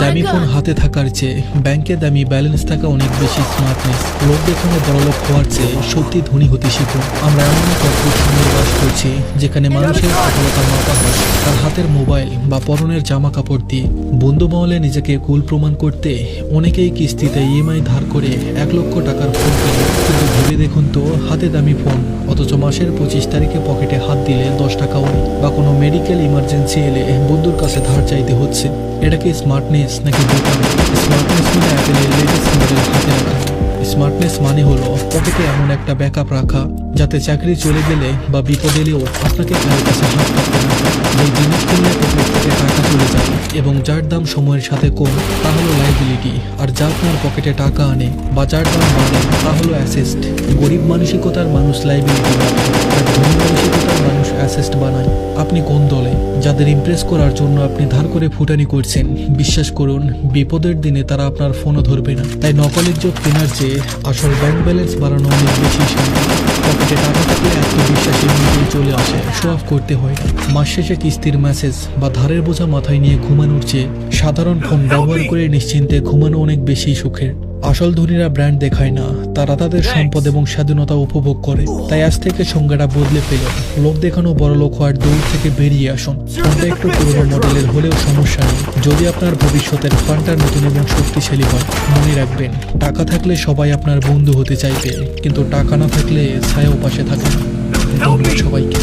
দামি ফোন হাতে থাকার চেয়ে ব্যাংকে দামি ব্যালেন্স থাকা অনেক বেশি স্মার্টনেস। লোক দেখানো বড়লোক হওয়ার চেয়ে সত্যি ধনী হতে শিখুন। আমরা এমন এক অদ্ভুত সময় বাস করছি যেখানে মানুষের সফলতা মাপা হয় তার হাতের মোবাইল বা পরনের জামা কাপড় দিয়ে। বন্ধু মহলে নিজেকে কুল প্রমাণ করতে অনেকেই কিস্তিতে ইএমআই ধার করে 1 লক্ষ টাকার ফোন কেনে। কিন্তু ভেবে দেখুন তো, হাতে দামি ফোন অথচ মাসের 25 তারিখে পকেটে হাত দিলে 10 টাকাও নেই, বা কোনো মেডিকেল ইমার্জেন্সি এলে বন্ধুর কাছে ধার চাইতে হচ্ছে। এটা কি স্মার্টনেস নাকি বোকামি? স্মার্টনেস মানে অ্যাপেলের লেটেস্ট মডেল হাতে রাখা। স্মার্টনেস মানে হলো পকেটে এমন একটা ব্যাকআপ রাখা যাতে চাকরি চলে গেলে বা বিপদ এলেও আপনাকে কারো কাছে হাত পাততে না হয়। যে জিনিস কিনলে পকেট থেকে টাকা চলে যায় এবং যার দাম সময়ের সাথে কম তা হলো লাইবিলিটি, আর যা আপনার পকেটে টাকা আনে বা যার দাম বাড়ে তা হলো অ্যাসেস্ট। গরিব মানসিকতার মানুষ লাইবিলিটি বানায় আর ধনী মানসিকতার মানুষ অ্যাসেস্ট বানায়। আপনি কোন দলে? যাদের ইমপ্রেস করার জন্য আপনি ধার করে ফুটানি করছেন, বিশ্বাস করুন বিপদের দিনে তারা আপনার ফোনও ধরবে না। তাই নকল ইজ্জত কেনার চেয়ে আসল ব্যাংক ব্যালেন্স বাড়ানো অনেক বেশি শান্তি। পকেটে টাকা থাকলে আত্মবিশ্বাসী নিজেই চলে আসে, শো অফ করতে হয় না। মাস শেষে কিস্তির মেসেজ বা ধারের বোঝা মাথায় নিয়ে ঘুমানোর চেয়ে সাধারণ ফোন ব্যবহার করে নিশ্চিন্তে ঘুমানো অনেক বেশি সুখের। আসল ধনীরা ব্র্যান্ড দেখায় না, তারা তাদের সম্পদ এবং স্বাধীনতা উপভোগ করে। তাই আজ থেকে সংজ্ঞাটা বদলে ফেলুন। লোক দেখানো বড় লোক হওয়ার দৌড় থেকে বেরিয়ে আসুন। ফোনটা একটু পুরোনো মডেলের হলেও সমস্যা নেই, যদি আপনার ভবিষ্যতের ফান্ডটা নতুন এবং শক্তিশালী হয়। মনে রাখবেন, টাকা থাকলে সবাই আপনার বন্ধু হতে চাইবে, কিন্তু টাকা না থাকলে ছায়াও পাশে থাকে না। ধন্যবাদ সবাইকে।